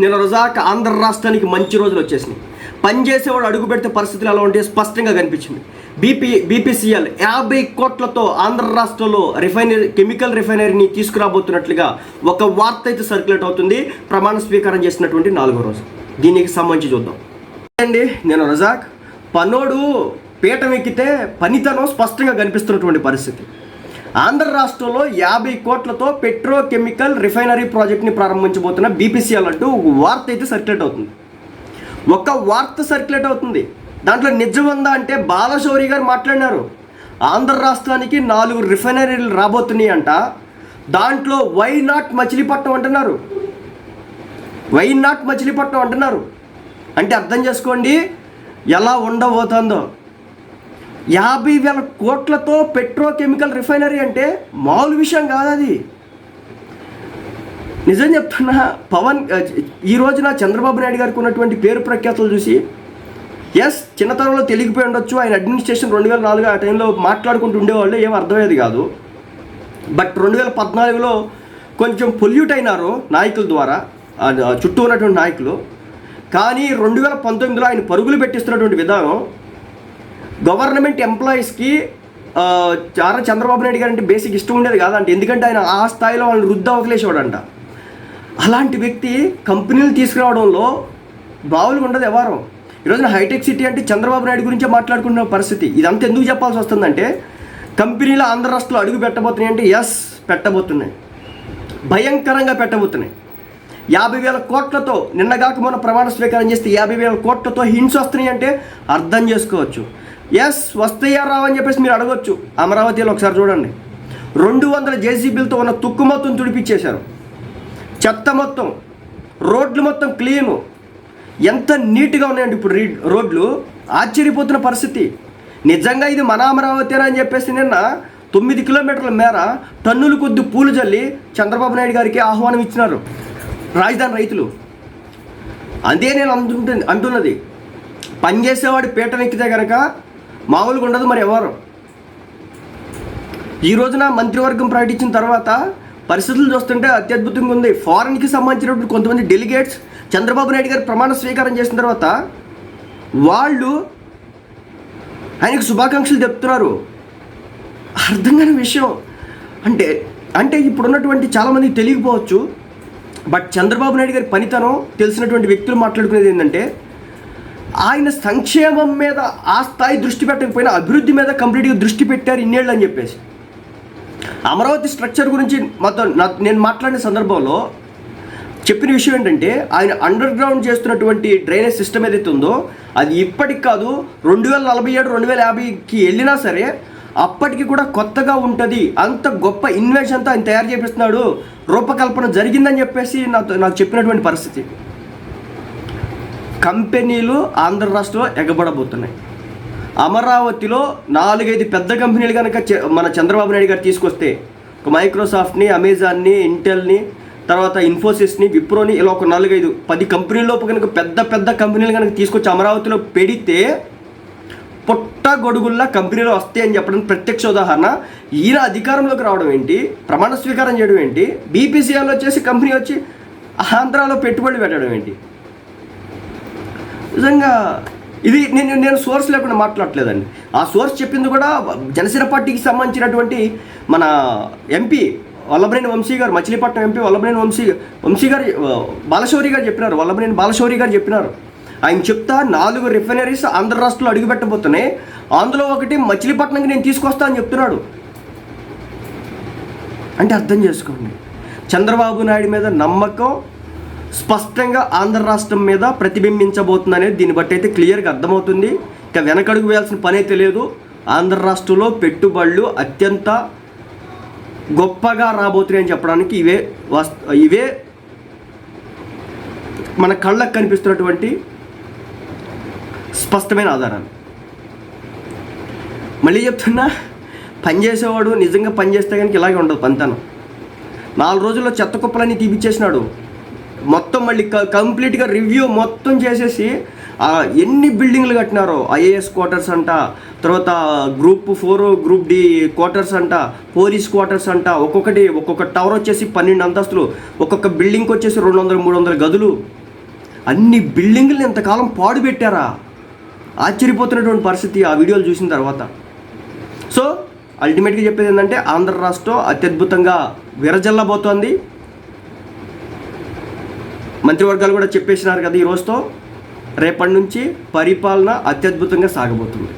నేను రజాక్ ఆంధ్ర రాష్ట్రానికి మంచి రోజులు వచ్చేసినాయి. పనిచేసేవాడు అడుగు పెడితే పరిస్థితులు ఎలా ఉంటాయో స్పష్టంగా కనిపించింది. బీపీసీఎల్ 50 కోట్లతో ఆంధ్ర రాష్ట్రంలో కెమికల్ రిఫైనరీని తీసుకురాబోతున్నట్లుగా ఒక వార్త అయితే సర్క్యులేట్ అవుతుంది. ప్రమాణ స్వీకారం చేసినటువంటి 4వ రోజు. దీనికి సంబంధించి చూద్దాం అండి. నేను రజాక్ పనోడు పీఠం ఎక్కితే పనితనం స్పష్టంగా కనిపిస్తున్నటువంటి పరిస్థితి. ఆంధ్ర రాష్ట్రంలో 50 కోట్లతో పెట్రోకెమికల్ రిఫైనరీ ప్రాజెక్ట్ని ప్రారంభించబోతున్న బీపీసీఎల్ అంటూ ఒక వార్త అయితే సర్క్యులేట్ అవుతుంది. ఒక వార్త సర్క్యులేట్ అవుతుంది. దాంట్లో నిజం ఉందా అంటే బాలశౌరి గారు మాట్లాడినారు. ఆంధ్ర రాష్ట్రానికి 4 రిఫైనరీలు రాబోతున్నాయి అంట. దాంట్లో వై నాట్ మచిలీపట్నం అంటున్నారు. వై నాట్ మచిలీపట్నం అంటున్నారు. అంటే అర్థం చేసుకోండి ఎలా ఉండబోతుందో. 50,000 కోట్లతో పెట్రోకెమికల్ రిఫైనరీ అంటే మామూలు విషయం కాదు అది. నిజం చెప్తున్నా, ఈ రోజున చంద్రబాబు నాయుడు గారికి ఉన్నటువంటి పేరు ప్రఖ్యాతులు చూసి చిన్నతనంలో తెలిగిపోయి ఉండొచ్చు. ఆయన అడ్మినిస్ట్రేషన్ 2004 ఆ టైంలో మాట్లాడుకుంటూ ఉండేవాళ్ళు, ఏం అర్థమయ్యేది కాదు. బట్ 2014లో కొంచెం పొల్యూట్ అయినారు నాయకుల ద్వారా, చుట్టూ ఉన్నటువంటి నాయకులు. కానీ 2019లో ఆయన పరుగులు పెట్టిస్తున్నటువంటి విధానం గవర్నమెంట్ ఎంప్లాయీస్కి చాలా చంద్రబాబు నాయుడు గారు అంటే బేసిక్ ఇష్టం ఉండేది కాదంట. ఎందుకంటే ఆయన ఆ స్థాయిలో వాళ్ళని వృద్ధ వదిలేసేవాడంట. అలాంటి వ్యక్తి కంపెనీలు తీసుకురావడంలో బావులుగా ఉండదు వ్యవహారం. ఈరోజున హైటెక్ సిటీ అంటే చంద్రబాబు నాయుడు గురించే మాట్లాడుకున్న పరిస్థితి. ఇదంతా ఎందుకు చెప్పాల్సి వస్తుందంటే కంపెనీలు ఆంధ్ర రాష్ట్రంలో అడుగు పెట్టబోతున్నాయి అంటే పెట్టబోతున్నాయి, భయంకరంగా పెట్టబోతున్నాయి. 50,000 కోట్లతో నిన్నగాక మొన్న ప్రమాణ స్వీకారం చేస్తే 50,000 కోట్లతో హింట్స్ వస్తున్నాయి అంటే అర్థం చేసుకోవచ్చు. వస్తాయా రావని చెప్పేసి మీరు అడగొచ్చు. అమరావతిలో ఒకసారి చూడండి, 200 జేసీబీలతో ఉన్న తుక్కు మొత్తం తుడిపించేశారు. చెత్త మొత్తం, రోడ్లు మొత్తం క్లీను, ఎంత నీట్గా ఉన్నాయండి ఇప్పుడు రోడ్లు. ఆశ్చర్యపోతున్న పరిస్థితి. నిజంగా ఇది మన అమరావతిరా అని చెప్పేసి నిన్న 9 కిలోమీటర్ల మేర టన్నులు కొద్ది పూలు జల్లి చంద్రబాబు నాయుడు గారికి ఆహ్వానం ఇచ్చినారు రాజధాని రైతులు. అదే నేను అంటున్నది. పనిచేసేవాడు పీఠం ఎక్కితే కనుక మామూలుగా ఉండదు మరి ఎవరు. ఈ రోజున మంత్రివర్గం ప్రకటించిన తర్వాత పరిస్థితులు చూస్తుంటే అత్యద్భుతంగా ఉంది. ఫారెన్కి సంబంధించినటువంటి కొంతమంది డెలిగేట్స్ చంద్రబాబు నాయుడు గారు ప్రమాణ స్వీకారం చేసిన తర్వాత వాళ్ళు ఆయనకు శుభాకాంక్షలు చెప్తున్నారు. అర్థం కాని విషయం. అంటే ఇప్పుడున్నటువంటి చాలామందికి తెలియకపోవచ్చు. బట్ చంద్రబాబు నాయుడు గారి పనితనం తెలిసినటువంటి వ్యక్తులు మాట్లాడుకునేది ఏంటంటే ఆయన సంక్షేమం మీద ఆ స్థాయి దృష్టి పెట్టకపోయినా అభివృద్ధి మీద కంప్లీట్గా దృష్టి పెట్టారు ఇన్నేళ్ళు అని చెప్పేసి. అమరావతి స్ట్రక్చర్ గురించి నేను మాట్లాడిన సందర్భంలో చెప్పిన విషయం ఏంటంటే ఆయన అండర్ గ్రౌండ్ చేస్తున్నటువంటి డ్రైనేజ్ సిస్టమ్ ఏదైతే ఉందో అది ఇప్పటికి కాదు 2047 2050కి వెళ్ళినా సరే అప్పటికి కూడా కొత్తగా ఉంటుంది. అంత గొప్ప ఇన్వెన్షన్తో ఆయన తయారు చేపిస్తున్నాడు, రూపకల్పన జరిగిందని చెప్పేసి నాకు చెప్పినటువంటి పరిస్థితి. కంపెనీలు ఆంధ్ర రాష్ట్రంలో ఎగబడబోతున్నాయి. అమరావతిలో 4-5 పెద్ద కంపెనీలు కనుక మన చంద్రబాబు నాయుడు గారు తీసుకొస్తే, ఒక మైక్రోసాఫ్ట్ని, అమెజాన్ని, ఇంటెల్ని, తర్వాత ఇన్ఫోసిస్ని, విప్రోని, ఇలా ఒక 4-5-10 కంపెనీలలోపు కనుక పెద్ద కంపెనీలు కనుక తీసుకొచ్చి అమరావతిలో పెడితే పొట్ట గొడుగుల్లా కంపెనీలు వస్తాయని చెప్పడానికి ప్రత్యక్ష ఉదాహరణ. ఈయన అధికారంలోకి రావడం ఏంటి, ప్రమాణ స్వీకారం చేయడం ఏంటి, బీపీసీఎల్ వచ్చేసి కంపెనీ వచ్చి ఆంధ్రాలో పెట్టుబడులు పెట్టడం ఏంటి. నిజంగా ఇది నేను సోర్స్ లేకుండా మాట్లాడలేదండి. ఆ సోర్స్ చెప్పింది కూడా జనసేన పార్టీకి సంబంధించినటువంటి మన ఎంపీ వల్లభనేని వంశీ గారు, మచిలీపట్నం ఎంపీ వల్లభనేని వంశీ గారు, బాలశౌరి గారు చెప్పినారు. వల్లభనేని బాలశౌరి గారు చెప్పినారు. ఆయన చెప్తా 4 రిఫైనరీస్ ఆంధ్ర రాష్ట్రంలో అడుగుపెట్టబోతున్నాయి, అందులో ఒకటి మచిలీపట్నంకి నేను తీసుకొస్తా అని చెప్తున్నాడు. అంటే అర్థం చేసుకోండి, చంద్రబాబు నాయుడు మీద నమ్మకం స్పష్టంగా ఆంధ్ర రాష్ట్రం మీద ప్రతిబింబించబోతుంది అనేది దీన్ని బట్టి అయితే క్లియర్గా అర్థమవుతుంది. ఇక వెనకడుగు వేయాల్సిన పని అయితే లేదు. ఆంధ్ర రాష్ట్రంలో పెట్టుబడులు అత్యంత గొప్పగా రాబోతున్నాయని చెప్పడానికి ఇవే మన కళ్ళకు కనిపిస్తున్నటువంటి స్పష్టమైన ఆధారాలు. మళ్ళీ చెప్తున్నా, పనిచేసేవాడు నిజంగా పనిచేస్తే కనుక ఇలాగే ఉండదు పనితనం. 4 రోజుల్లో చెత్త కుప్పలన్నీ తీపిచ్చేసినాడు. మొత్తం మళ్ళీ కంప్లీట్గా రివ్యూ మొత్తం చేసేసి ఎన్ని బిల్డింగ్లు కట్టినారో, ఐఏఎస్ క్వార్టర్స్ అంట, తర్వాత గ్రూప్ 4 గ్రూప్ డి క్వార్టర్స్ అంట, పోలీస్ క్వార్టర్స్ అంట, ఒక్కొక్క టవర్ వచ్చేసి 12 అంతస్తులు, ఒక్కొక్క బిల్డింగ్కి వచ్చేసి 200-300 గదులు, అన్ని బిల్డింగులను ఇంతకాలం పాడు పెట్టారా? ఆశ్చర్యపోతున్నటువంటి పరిస్థితి ఆ వీడియోలు చూసిన తర్వాత. సో అల్టిమేట్గా చెప్పేది ఏంటంటే ఆంధ్ర రాష్ట్రం అత్యద్భుతంగా విరజల్లబోతోంది. మంత్రివర్గాలు కూడా చెప్పేసినారు కదా ఈ రోజుతో, రేపటి నుంచి పరిపాలన అత్యద్భుతంగా సాగబోతుంది.